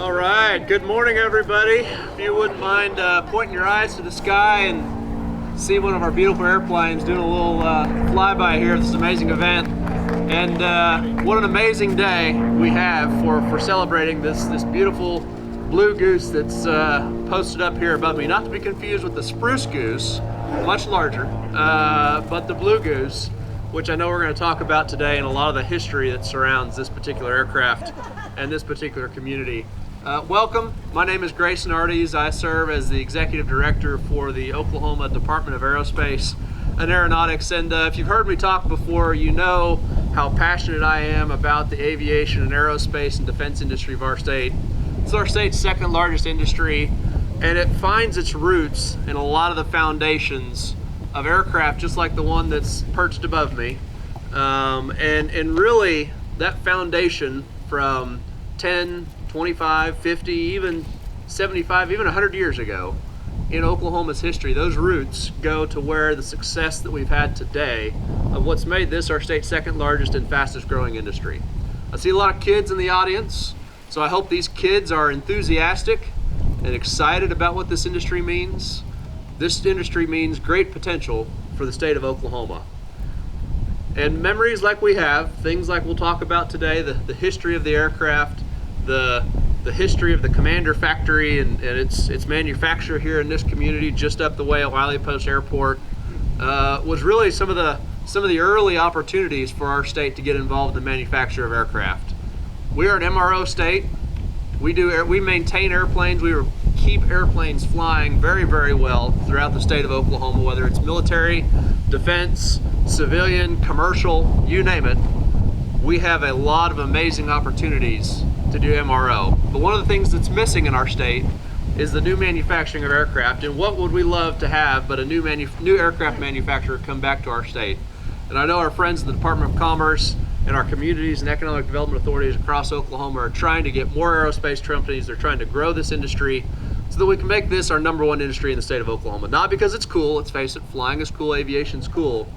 All right, good morning everybody. If you wouldn't mind pointing your eyes to the sky and see one of our beautiful airplanes doing a little flyby here of this amazing event. And what an amazing day we have for celebrating this beautiful blue goose that's posted up here above me. Not to be confused with the spruce goose, much larger, but the blue goose, which I know we're going to talk about today, and a lot of the history that surrounds this particular aircraft and this particular community. Welcome. My name is Grayson Ardies. I serve as the Executive Director for the Oklahoma Department of Aerospace and Aeronautics. And if you've heard me talk before, you know how passionate I am about the aviation and aerospace and defense industry of our state. It's our state's second largest industry, and it finds its roots in a lot of the foundations of aircraft, just like the one that's perched above me. And really, that foundation from 10, 25, 50, even 75, even 100 years ago in Oklahoma's history, those roots go to where the success that we've had today of what's made this our state's second largest and fastest growing industry. I see a lot of kids in the audience, so I hope these kids are enthusiastic and excited about what this industry means. This industry means great potential for the state of Oklahoma. And memories like we have, things like we'll talk about today, the history of the aircraft, the history of the Commander factory and its manufacture here in this community just up the way at Wiley Post Airport, was really some of the early opportunities for our state to get involved in the manufacture of aircraft. We are an MRO state. We maintain airplanes. We keep airplanes flying very, very well throughout the state of Oklahoma, whether it's military, defense, civilian, commercial, you name it. We have a lot of amazing opportunities to do MRO. But one of the things that's missing in our state is the new manufacturing of aircraft. And what would we love to have but a new aircraft manufacturer come back to our state? And I know our friends at the Department of Commerce and our communities and economic development authorities across Oklahoma are trying to get more aerospace companies. They're trying to grow this industry so that we can make this our #1 industry in the state of Oklahoma. Not because it's cool, let's face it, flying is cool, aviation's cool.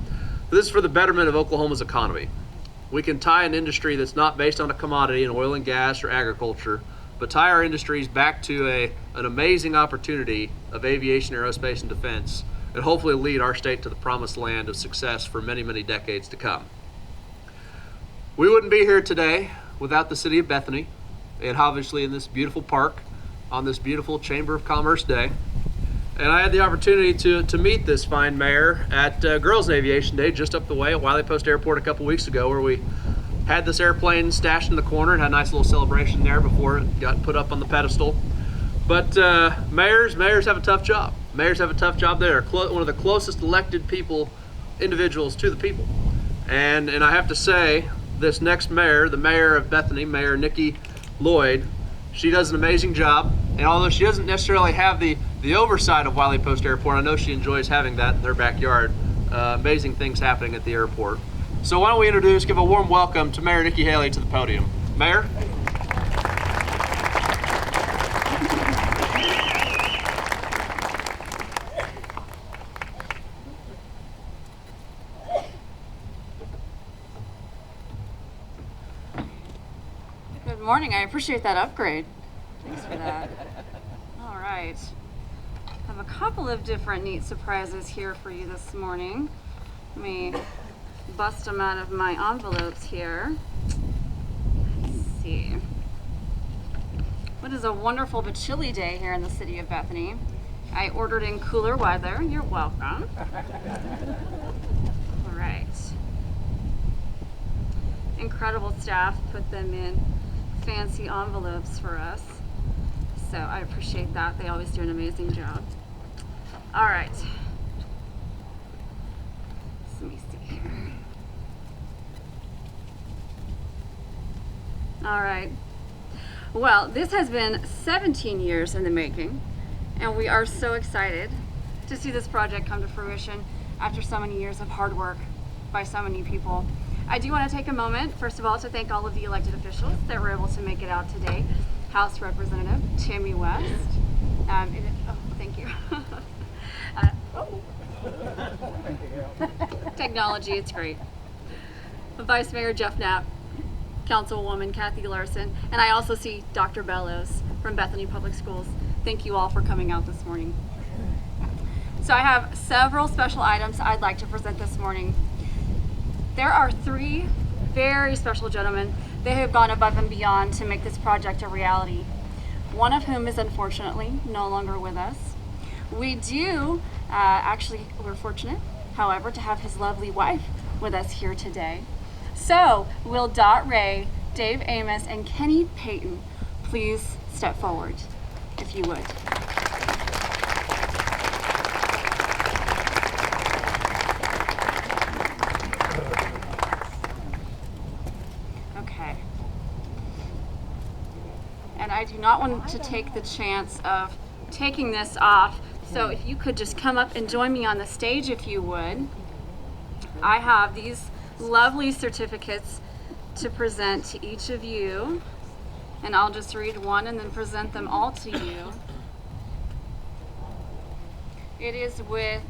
But this is for the betterment of Oklahoma's economy. We can tie an industry that's not based on a commodity in oil and gas or agriculture, but tie our industries back to an amazing opportunity of aviation, aerospace, and defense, and hopefully lead our state to the promised land of success for many, many decades to come. We wouldn't be here today without the city of Bethany, and obviously in this beautiful park on this beautiful Chamber of Commerce day. And I had the opportunity to meet this fine mayor at Girls Aviation Day just up the way at Wiley Post Airport a couple weeks ago, where we had this airplane stashed in the corner and had a nice little celebration there before it got put up on the pedestal. But mayors have a tough job. Mayors have a tough job. They are one of the closest elected individuals to the people. And I have to say, this next mayor, the mayor of Bethany, Mayor Nikki Lloyd, she does an amazing job. And although she doesn't necessarily have the oversight of Wiley Post Airport, I know she enjoys having that in their backyard. Amazing things happening at the airport. So why don't we give a warm welcome to Mayor Nikki Haley to the podium. Mayor? Good morning. I appreciate that upgrade. Thanks for that. All right. I have a couple of different neat surprises here for you this morning. Let me bust them out of my envelopes here. Let's see. What is a wonderful but chilly day here in the city of Bethany. I ordered in cooler weather. You're welcome. All right. Incredible staff put them in fancy envelopes for us. So I appreciate that. They always do an amazing job. All right. Let me see here. All right. Well, this has been 17 years in the making, and we are so excited to see this project come to fruition after so many years of hard work by so many people. I do want to take a moment, first of all, to thank all of the elected officials that were able to make it out today. House Representative Tammy West. Thank you. Technology, it's great. Vice Mayor Jeff Knapp, Councilwoman Kathy Larson, and I also see Dr. Bellows from Bethany Public Schools. Thank you all for coming out this morning. So I have several special items I'd like to present this morning. There are three very special gentlemen that have gone above and beyond to make this project a reality. One of whom is unfortunately no longer with us. We do, we're fortunate, however, to have his lovely wife with us here today. So, will Dot Ray, Dave Amos, and Kenny Payton please step forward, if you would. Okay. And I do not want to take the chance of taking this off, so if you could just come up and join me on the stage, if you would. I have these lovely certificates to present to each of you, and I'll just read one and then present them all to you. It is with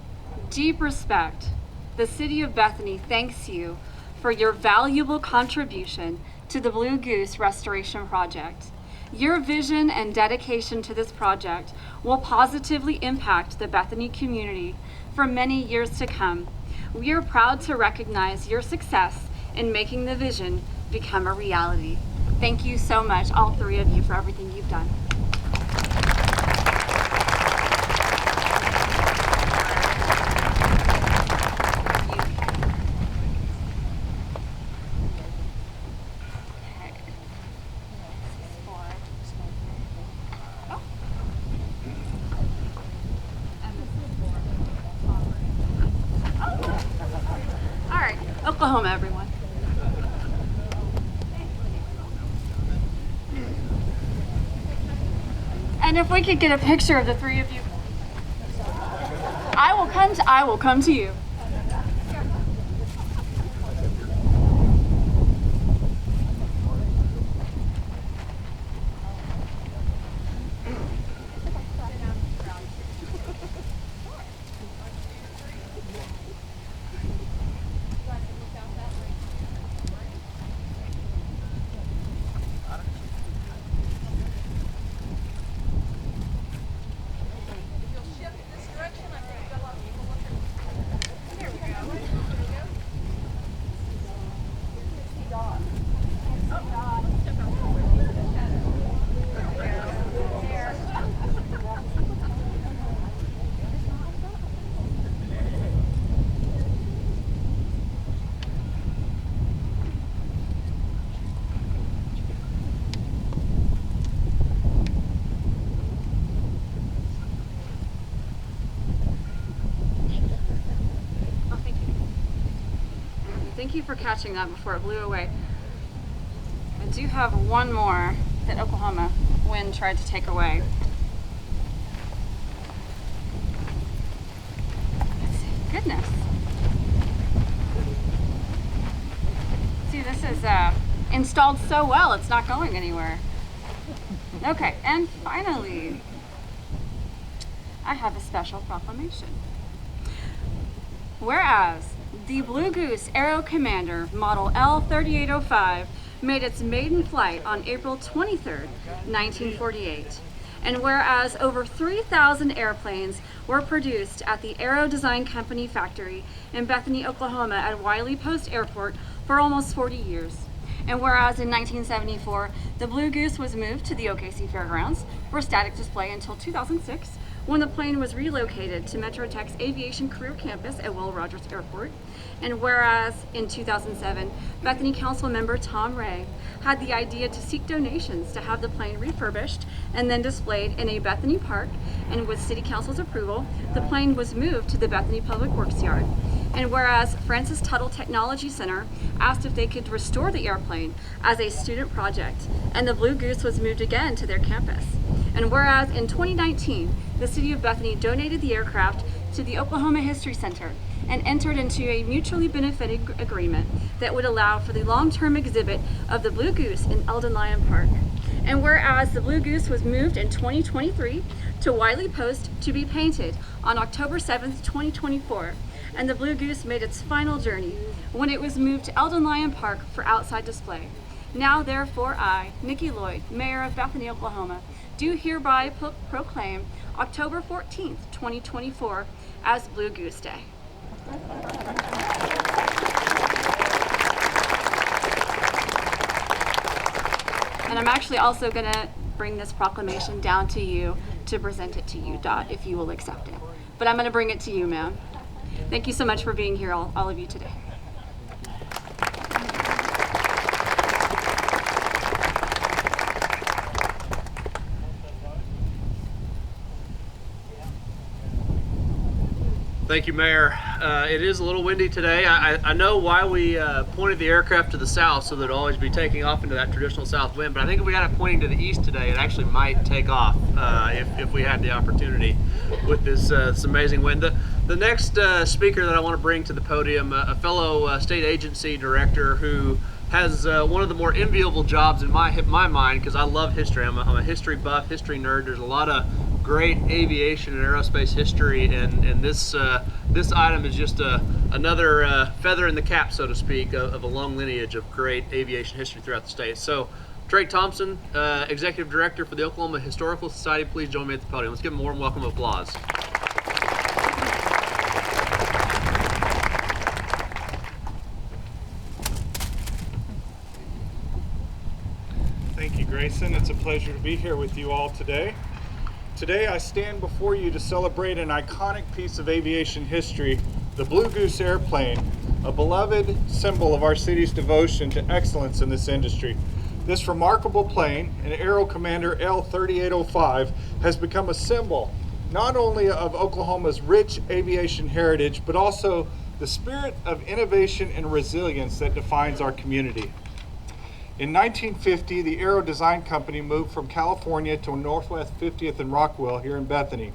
deep respect, the City of Bethany thanks you for your valuable contribution to the Blue Goose Restoration Project. Your vision and dedication to this project will positively impact the Bethany community for many years to come. We are proud to recognize your success in making the vision become a reality. Thank you so much, all three of you, for everything you've done. Oklahoma, everyone. And if we could get a picture of the three of you, I will come to you. Thank you for catching that before it blew away. I do have one more that Oklahoma wind tried to take away. Let's see. Goodness. See, this is installed so well, it's not going anywhere. Okay, and finally, I have a special proclamation. Whereas the Blue Goose Aero Commander Model L3805 made its maiden flight on April 23rd, 1948. And whereas over 3,000 airplanes were produced at the Aero Design Company factory in Bethany, Oklahoma at Wiley Post Airport for almost 40 years. And whereas in 1974, the Blue Goose was moved to the OKC Fairgrounds for static display until 2006, when the plane was relocated to Metro Tech's Aviation Career Campus at Will Rogers Airport. And whereas in 2007, Bethany Council member Tom Ray had the idea to seek donations to have the plane refurbished and then displayed in a Bethany park, and with City Council's approval, the plane was moved to the Bethany Public Works Yard. And whereas Francis Tuttle Technology Center asked if they could restore the airplane as a student project, and the Blue Goose was moved again to their campus. And whereas in 2019, the City of Bethany donated the aircraft to the Oklahoma History Center and entered into a mutually benefiting agreement that would allow for the long-term exhibit of the Blue Goose in Eldon Lyon Park. And whereas the Blue Goose was moved in 2023 to Wiley Post to be painted on October 7th, 2024, and the Blue Goose made its final journey when it was moved to Eldon Lyon Park for outside display. Now therefore I, Nikki Lloyd, Mayor of Bethany, Oklahoma, do hereby proclaim October 14th, 2024 as Blue Goose Day. And I'm actually also going to bring this proclamation down to you to present it to you, Dot, if you will accept it. But I'm going to bring it to you, ma'am. Thank you so much for being here, all of you today. Thank you, Mayor. It is a little windy today. I know why we pointed the aircraft to the south, so that it'll always be taking off into that traditional south wind, but I think if we got it pointing to the east today, it actually might take off if we had the opportunity with this amazing wind. The next speaker that I want to bring to the podium, a fellow state agency director who has one of the more enviable jobs in my mind, because I love history. I'm a history buff, history nerd. There's a lot of great aviation and aerospace history, and this item is just another feather in the cap, so to speak, of a long lineage of great aviation history throughout the state. So, Dwight Thompson, Executive Director for the Oklahoma Historical Society, please join me at the podium. Let's give him a warm welcome applause. Thank you, Grayson. It's a pleasure to be here with you all today. Today I stand before you to celebrate an iconic piece of aviation history, the Blue Goose airplane, a beloved symbol of our city's devotion to excellence in this industry. This remarkable plane, an Aero Commander L3805, has become a symbol not only of Oklahoma's rich aviation heritage, but also the spirit of innovation and resilience that defines our community. In 1950, the Aero Design Company moved from California to Northwest 50th and Rockwell here in Bethany.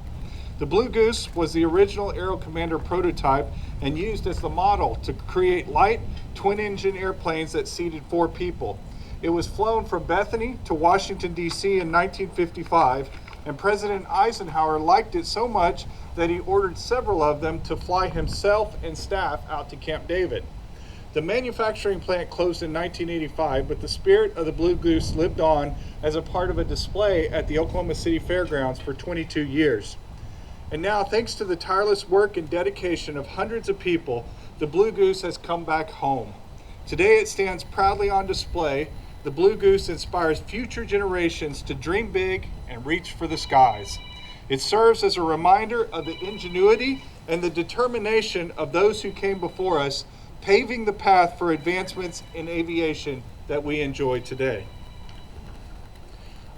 The Blue Goose was the original Aero Commander prototype and used as the model to create light twin-engine airplanes that seated 4 people. It was flown from Bethany to Washington, D.C. in 1955, and President Eisenhower liked it so much that he ordered several of them to fly himself and staff out to Camp David. The manufacturing plant closed in 1985, but the spirit of the Blue Goose lived on as a part of a display at the Oklahoma City Fairgrounds for 22 years. And now, thanks to the tireless work and dedication of hundreds of people, the Blue Goose has come back home. Today it stands proudly on display. The Blue Goose inspires future generations to dream big and reach for the skies. It serves as a reminder of the ingenuity and the determination of those who came before us, paving the path for advancements in aviation that we enjoy today.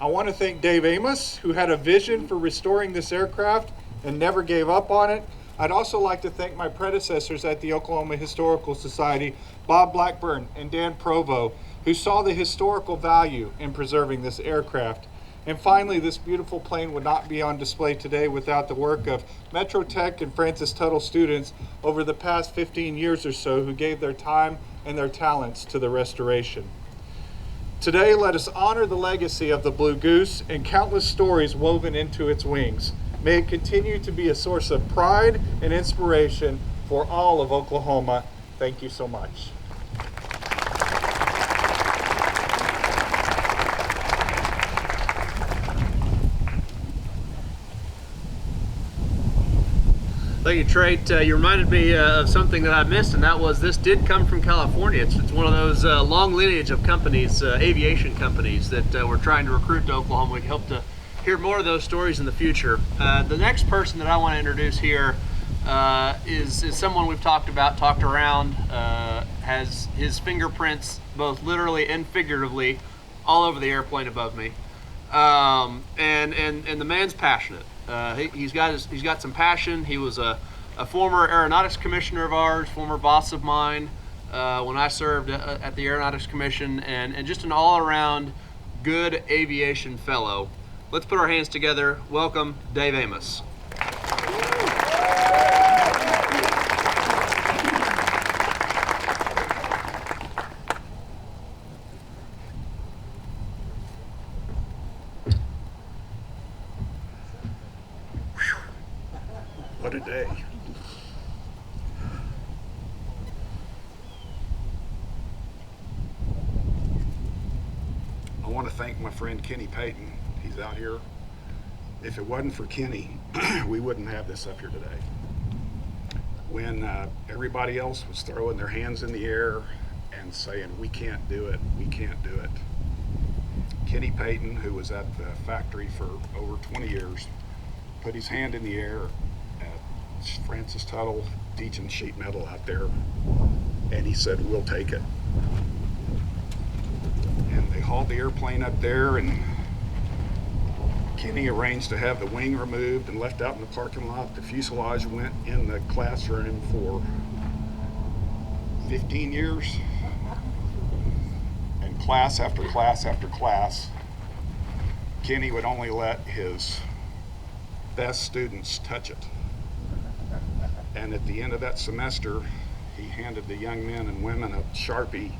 I want to thank Dave Amos, who had a vision for restoring this aircraft and never gave up on it. I'd also like to thank my predecessors at the Oklahoma Historical Society, Bob Blackburn and Dan Provo, who saw the historical value in preserving this aircraft. And finally, this beautiful plane would not be on display today without the work of Metro Tech and Francis Tuttle students over the past 15 years or so, who gave their time and their talents to the restoration. Today, let us honor the legacy of the Blue Goose and countless stories woven into its wings. May it continue to be a source of pride and inspiration for all of Oklahoma. Thank you so much. Thank you, Trait. You reminded me of something that I missed, and that was this did come from California. It's one of those long lineage of companies, aviation companies, that we're trying to recruit to Oklahoma. We hope to hear more of those stories in the future. The next person that I want to introduce here is someone we've talked around, has his fingerprints, both literally and figuratively, all over the airplane above me. And the man's passionate. He's got some passion. He was a former Aeronautics Commissioner of ours, former boss of mine when I served at the Aeronautics Commission, and just an all-around good aviation fellow. Let's put our hands together. Welcome, Dave Amos. What a day. want to thank my friend Kenny Payton. He's out here. If it wasn't for Kenny, we wouldn't have this up here today. When everybody else was throwing their hands in the air and saying, we can't do it, we can't do it, Kenny Payton, who was at the factory for over 20 years, put his hand in the air at Francis Tuttle teaching sheet metal out there, and he said, we'll take it. And they hauled the airplane up there, and Kenny arranged to have the wing removed and left out in the parking lot. The fuselage went in the classroom for 15 years. And class after class after class, Kenny would only let his best students touch it. And at the end of that semester, he handed the young men and women a Sharpie,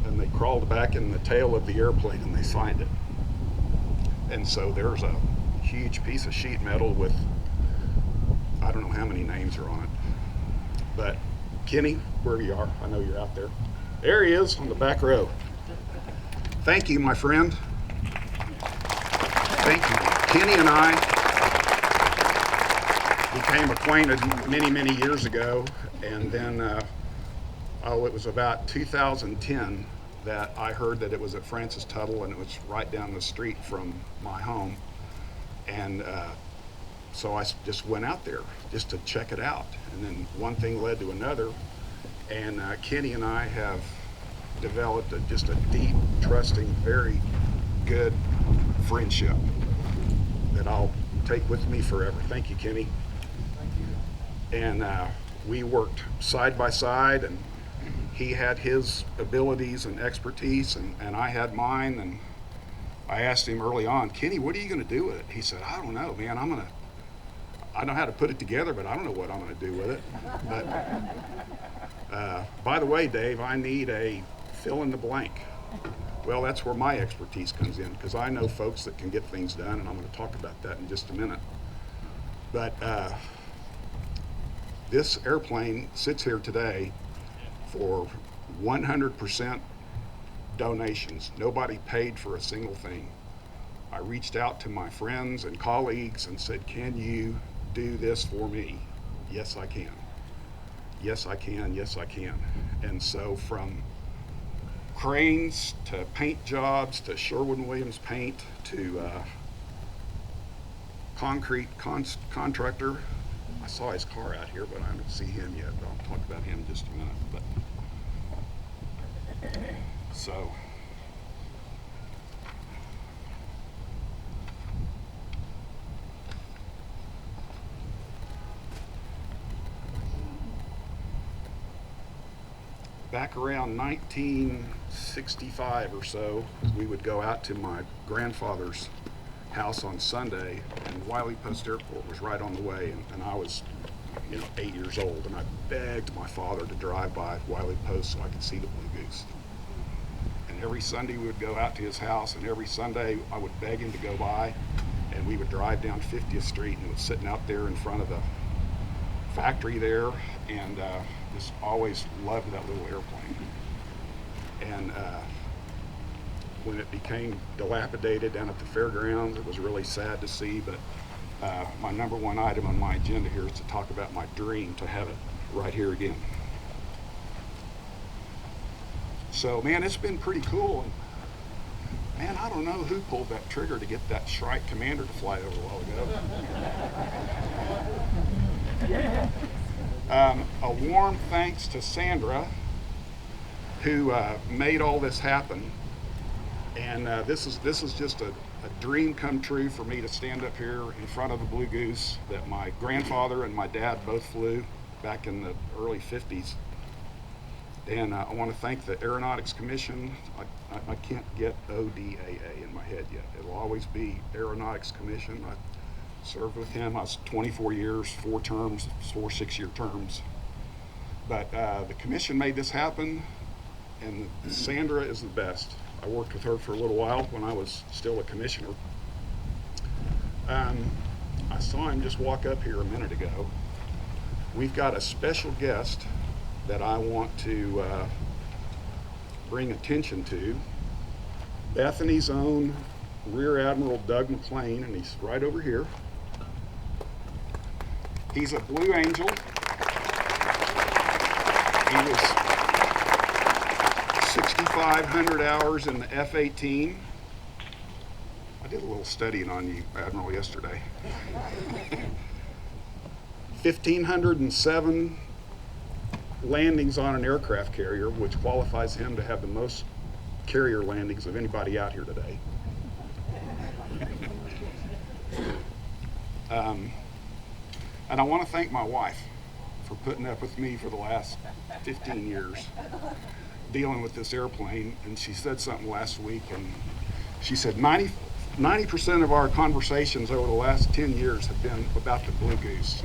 and they crawled back in the tail of the airplane and they signed it. And so there's a huge piece of sheet metal with, I don't know how many names are on it. But Kenny, wherever you are, I know you're out there. There he is on the back row. Thank you, my friend. Thank you. Kenny and I became acquainted many, many years ago. And then, it was about 2010 that I heard that it was at Francis Tuttle, and it was right down the street from my home. And so I just went out there just to check it out. And then one thing led to another. And Kenny and I have developed just a deep, trusting, very good friendship that I'll take with me forever. Thank you, Kenny. Thank you. And we worked side by side, and he had his abilities and expertise, and I had mine. And I asked him early on, Kenny, what are you going to do with it? He said, I don't know, man. I know how to put it together, but I don't know what I'm going to do with it. But by the way, Dave, I need a fill in the blank. Well, that's where my expertise comes in, because I know folks that can get things done, and I'm going to talk about that in just a minute. But this airplane sits here today for 100% donations. Nobody paid for a single thing. I reached out to my friends and colleagues and said, can you do this for me? Yes, I can. Yes, I can. Yes, I can. And so from cranes to paint jobs to Sherwin-Williams paint to concrete contractor. I saw his car out here, but I don't see him yet. But I'll talk about him in just a minute. But so back around 1965 or so, we would go out to my grandfather's house on Sunday, and Wiley Post Airport was right on the way, and I was 8 years old, and I begged my father to drive by Wiley Post so I could see the Blue Goose. And every Sunday we would go out to his house, and every Sunday I would beg him to go by, and we would drive down 50th Street, and it was sitting out there in front of the factory there, and just always loved that little airplane. And when it became dilapidated down at the fairgrounds, it was really sad to see, but my number one item on my agenda here is to talk about my dream to have it right here again. So, man, it's been pretty cool. And, man, I don't know who pulled that trigger to get that Shrike Commander to fly over a while ago. A warm thanks to Sandra, who made all this happen. And this is just a dream come true for me to stand up here in front of the Blue Goose that my grandfather and my dad both flew back in the early 50s. And I want to thank the Aeronautics Commission. I can't get ODAA in my head yet. It will always be Aeronautics Commission. I served with him. I was 24 years, 4 terms, 4 6-year terms. But the commission made this happen, and Sandra is the best. I worked with her for a little while when I was still a commissioner. I saw him just walk up here a minute ago. We've got a special guest that I want to bring attention to. Bethany's own Rear Admiral Doug McLean, and he's right over here. He's a Blue Angel. He was 6,500 hours in the F-18. I did a little studying on you, Admiral, yesterday. 1,507 landings on an aircraft carrier, which qualifies him to have the most carrier landings of anybody out here today. And I want to thank my wife for putting up with me for the last 15 years dealing with this airplane. And she said something last week, and she said 90% of our conversations over the last 10 years have been about the Blue Goose.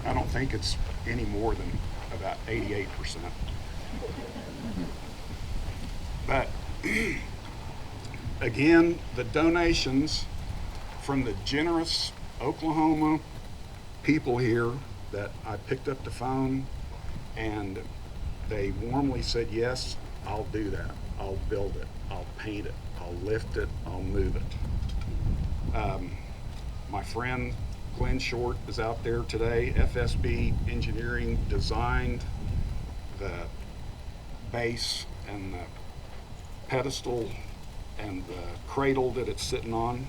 I don't think it's any more than about 88%. But again, the donations from the generous Oklahoma people here that I picked up the phone, and they warmly said, yes, I'll do that. I'll build it. I'll paint it. I'll lift it. I'll move it. My friend Glenn Short is out there today. FSB Engineering designed the base and the pedestal and the cradle that it's sitting on.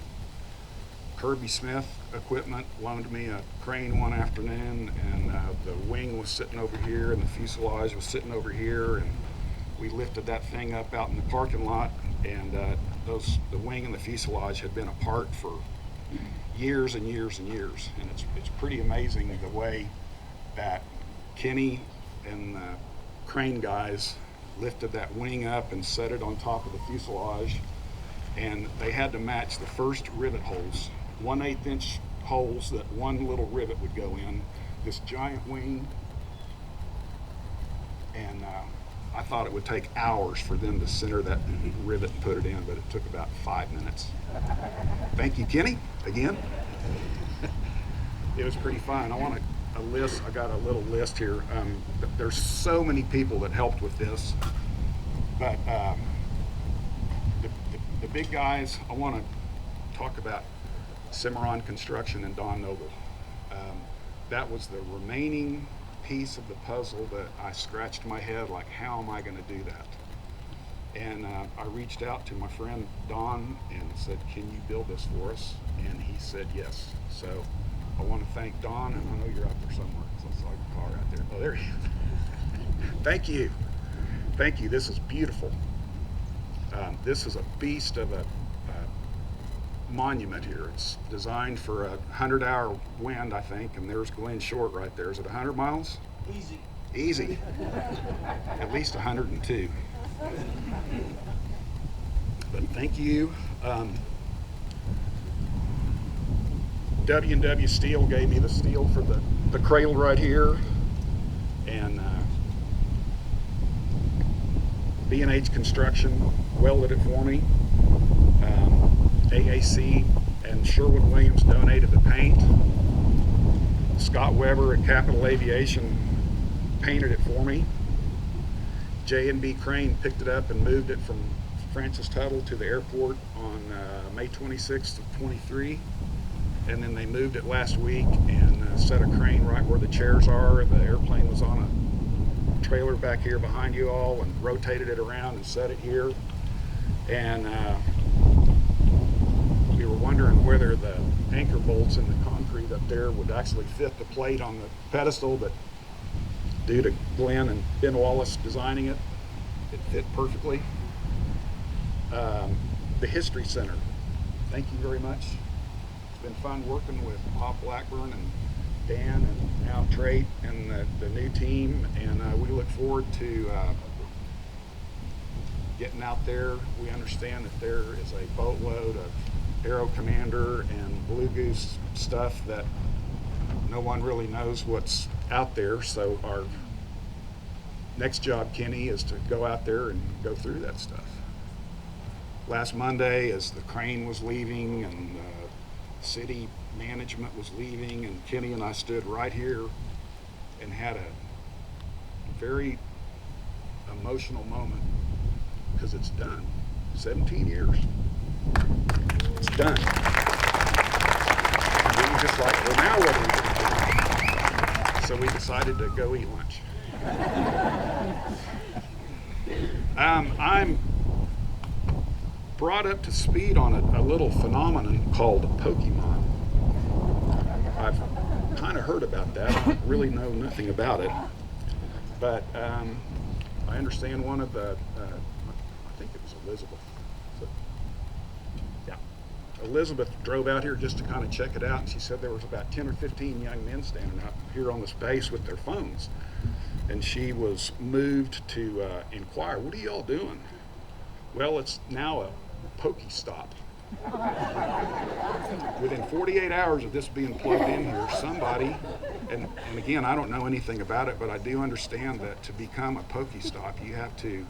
Kirby Smith Equipment loaned me a crane one afternoon, and the wing was sitting over here and the fuselage was sitting over here, and we lifted that thing up out in the parking lot, and the wing and the fuselage had been apart for years and years and years, and it's pretty amazing the way that Kenny and the crane guys lifted that wing up and set it on top of the fuselage, and they had to match the first rivet holes, 1/8 inch holes that one little rivet would go in, this giant wing, and I thought it would take hours for them to center that rivet and put it in, but it took about 5 minutes. Thank you, Kenny, again. It was pretty fun. I want a list. I got a little list here. There's so many people that helped with this, but the big guys, I want to talk about Cimarron Construction and Don Noble. That was the remaining piece of the puzzle that I scratched my head like, how am I going to do that? And I reached out to my friend Don and said, can you build this for us? And he said yes. So I want to thank Don, and I know you're out there somewhere, because I saw your car right there. Oh, there he is. Thank you. Thank you. This is beautiful. This is a beast of a monument here. It's designed for a 100-hour wind, I think, and there's Glenn Short right there. Is it 100 miles? Easy. Easy. At least 102. But thank you. W&W Steel gave me the steel for the cradle right here, and B&H Construction welded it for me. AAC and Sherwin-Williams donated the paint. Scott Weber at Capital Aviation painted it for me. J&B Crane picked it up and moved it from Francis Tuttle to the airport on May 26th of 23. And then they moved it last week and set a crane right where the chairs are. The airplane was on a trailer back here behind you all, and rotated it around and set it here. And we were wondering whether the anchor bolts in the concrete up there would actually fit the plate on the pedestal, but due to Glenn and Ben Wallace designing it, it fit perfectly. The History Center, thank you very much. It's been fun working with Bob Blackburn and Dan and now Trait and the new team, and we look forward to getting out there. We understand that there is a boatload of Aero Commander and Blue Goose stuff that no one really knows what's out there, so our next job, Kenny, is to go out there and go through that stuff. Last Monday, as the crane was leaving and city management was leaving, and Kenny and I stood right here and had a very emotional moment, because it's done. 17 years. It's done. And we were just like, well, now what are we going to do? So we decided to go eat lunch. I'm brought up to speed on a little phenomenon called Pokemon. I've kind of heard about that. I really know nothing about it. But I understand one of the, I think it was Elizabeth. So, yeah. Elizabeth drove out here just to kind of check it out, and she said there was about 10 or 15 young men standing out here on this base with their phones. And she was moved to inquire, what are y'all doing? Well, it's now a Pokestop. Within 48 hours of this being plugged in here, somebody, and again, I don't know anything about it, but I do understand that to become a Pokestop, you have to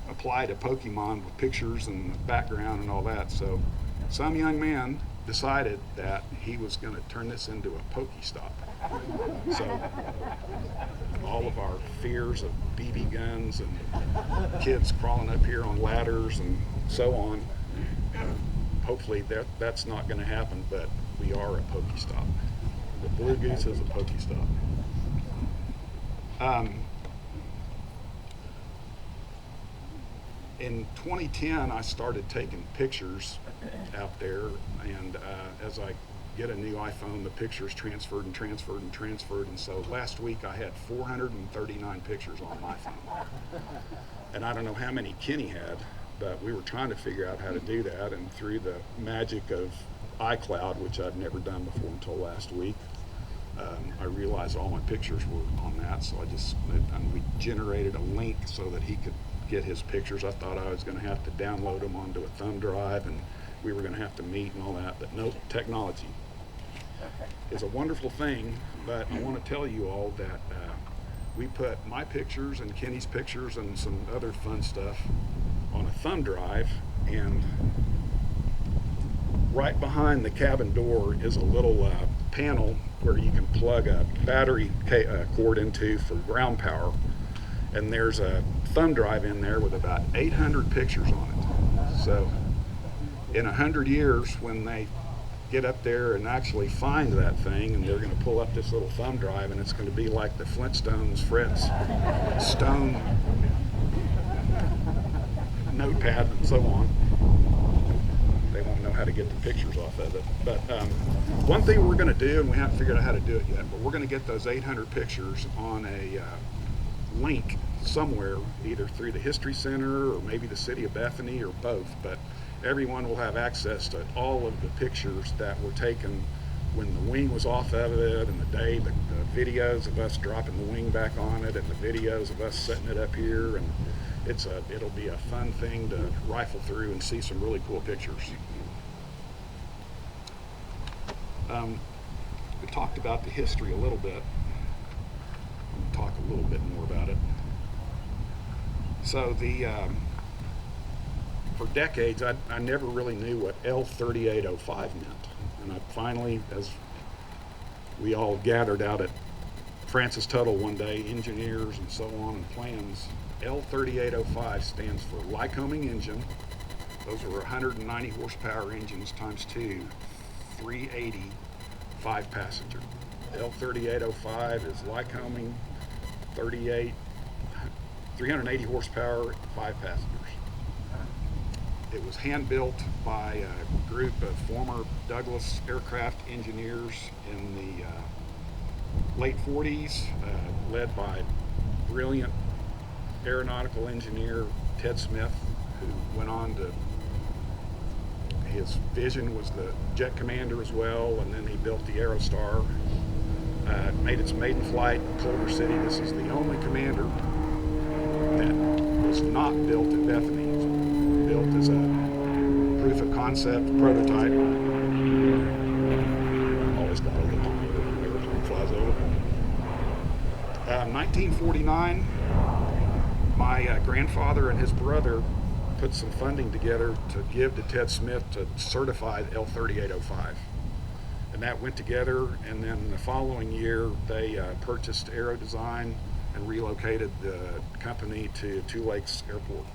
apply to Pokemon with pictures and background and all that. So some young man decided that he was going to turn this into a Pokestop. So all of our fears of BB guns and kids crawling up here on ladders and so on, hopefully that's not going to happen, but we are a Pokestop. The Blue Goose is a Pokestop. In 2010, I started taking pictures out there, and as I get a new iPhone, the pictures transferred and transferred and transferred, and so last week I had 439 pictures on my phone. And I don't know how many Kenny had, but we were trying to figure out how to do that, and through the magic of iCloud, which I'd never done before until last week, I realized all my pictures were on that, so we generated a link so that he could get his pictures. I thought I was going to have to download them onto a thumb drive, and we were going to have to meet and all that, but no, technology is a wonderful thing. But I want to tell you all that we put my pictures and Kenny's pictures and some other fun stuff on a thumb drive, and right behind the cabin door is a little panel where you can plug a battery cord into for ground power, and there's a thumb drive in there with about 800 pictures on it. So in 100 years, when they get up there and actually find that thing, and they're going to pull up this little thumb drive, and it's going to be like the Flintstones Fred's stone notepad and so on. They won't know how to get the pictures off of it. But one thing we're going to do, and we haven't figured out how to do it yet, but we're going to get those 800 pictures on a link somewhere, either through the History Center or maybe the city of Bethany or both. But everyone will have access to all of the pictures that were taken when the wing was off of it, and the day, the videos of us dropping the wing back on it, and the videos of us setting it up here, and it'll be a fun thing to rifle through and see some really cool pictures. We talked about the history a little bit. I'll talk a little bit more about it. So for decades, I never really knew what L3805 meant. And I finally, as we all gathered out at Francis Tuttle one day, engineers and so on, and plans, L3805 stands for Lycoming engine. Those are 190 horsepower engines times 2, 380, 5 passenger. L3805 is Lycoming, 380 horsepower, 5 passengers. It was hand built by a group of former Douglas aircraft engineers in the late 40s, led by brilliant aeronautical engineer Ted Smith, who went on to, his vision was the Jet Commander as well, and then he built the Aerostar. Made its maiden flight in Culver City. This is the only Commander that was not built in Bethany. It was built as a proof of concept prototype. Always got a little when the airplane flies over. 1949, my grandfather and his brother put some funding together to give to Ted Smith to certify the L3805. And that went together, and then the following year they purchased Aero Design and relocated the company to Tulakes Airport.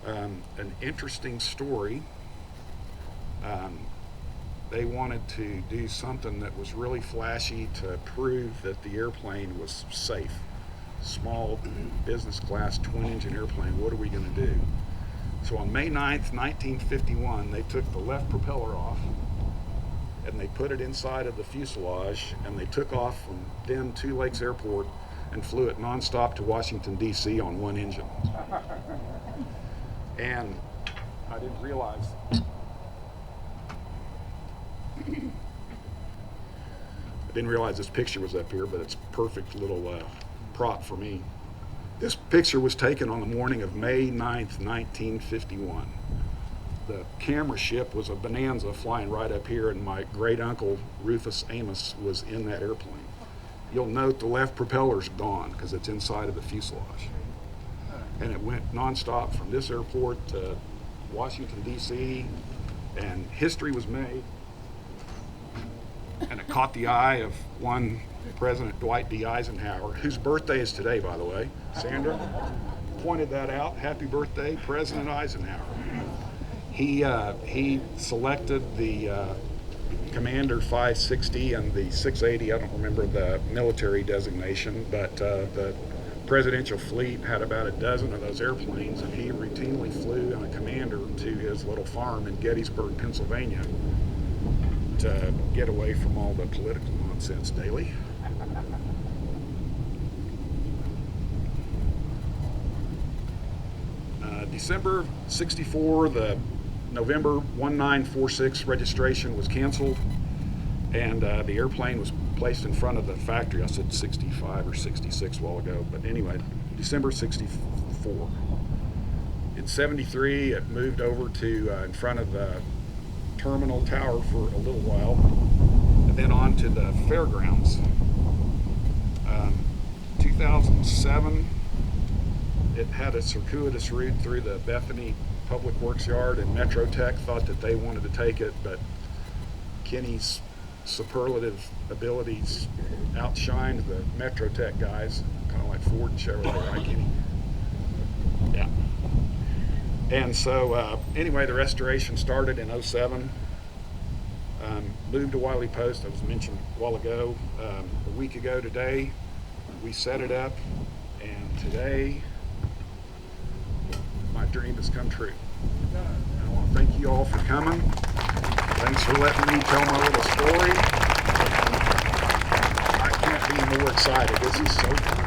An interesting story. They wanted to do something that was really flashy to prove that the airplane was safe. Small business class twin engine airplane, what are we going to do? So on May 9th, 1951, they took the left propeller off and they put it inside of the fuselage, and they took off from then Tulakes Airport and flew it nonstop to Washington, D.C. on one engine. And I didn't realize this picture was up here, but it's a perfect little prop for me. This picture was taken on the morning of May 9th, 1951. The camera ship was a Bonanza flying right up here, and my great uncle Rufus Amos was in that airplane. You'll note the left propeller's gone because it's inside of the fuselage. And it went nonstop from this airport to Washington, D.C., and history was made. And it caught the eye of one President Dwight D. Eisenhower, whose birthday is today, by the way. Sandra pointed that out. Happy birthday, President Eisenhower. He selected the Commander 560 and the 680. I don't remember the military designation, but the presidential fleet had about a dozen of those airplanes, and he routinely flew in a Commander to his little farm in Gettysburg, Pennsylvania, to get away from all the political nonsense daily. December 64, the November 1946 registration was canceled, and the airplane was placed in front of the factory. I said 65 or 66 a while ago, but anyway, December 64. In 73, it moved over to in front of the terminal tower for a little while, and then on to the fairgrounds. 2007, it had a circuitous route through the Bethany Public Works Yard, and Metro Tech thought that they wanted to take it, but Kenny's superlative abilities outshined the Metro Tech guys, kind of like Ford and Chevrolet, right, Kenny? Yeah. And so anyway, the restoration started in 07. Moved to Wiley Post, as mentioned a while ago. A week ago today, we set it up, and today, my dream has come true. And I want to thank you all for coming. Thanks for letting me tell my little story. I can't be more excited. This is so fun.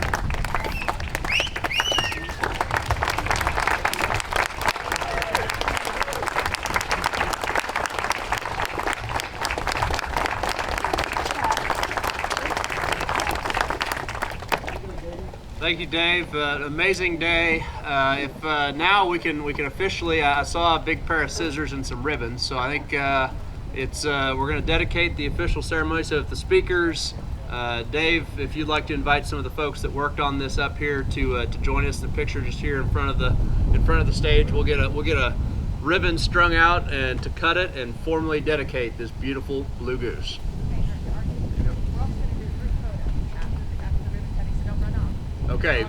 Thank you, Dave. Amazing day. If now we can officially. I saw a big pair of scissors and some ribbons, so I think we're going to dedicate the official ceremony. So if the speakers, Dave, if you'd like to invite some of the folks that worked on this up here to join us in the picture, just here in front of the stage, we'll get a ribbon strung out and to cut it and formally dedicate this beautiful Blue Goose. Okay,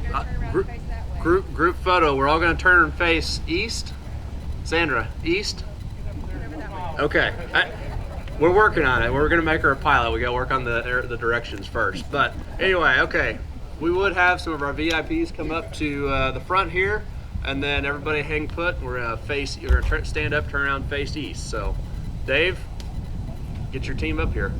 group photo. We're all going to turn and face east. Sandra, east. Okay, we're working on it. We're going to make her a pilot. We got to work on the directions first. But anyway, okay, we would have some of our VIPs come up to the front here, and then everybody hang put. We're going to face. You're going to stand up, turn around, face east. So, Dave, get your team up here.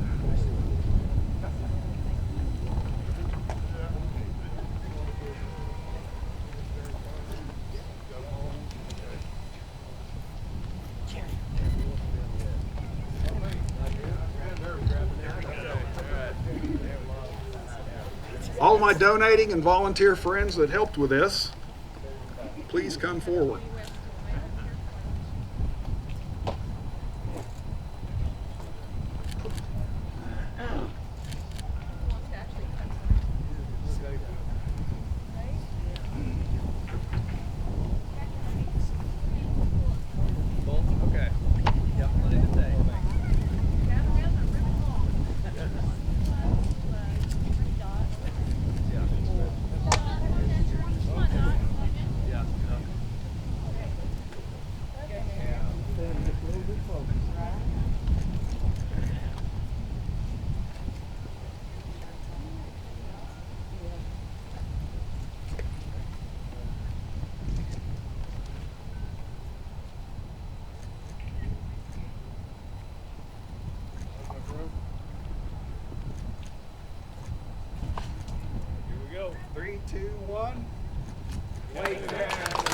All of my donating and volunteer friends that helped with this, please come forward. 2, 1. Wait there.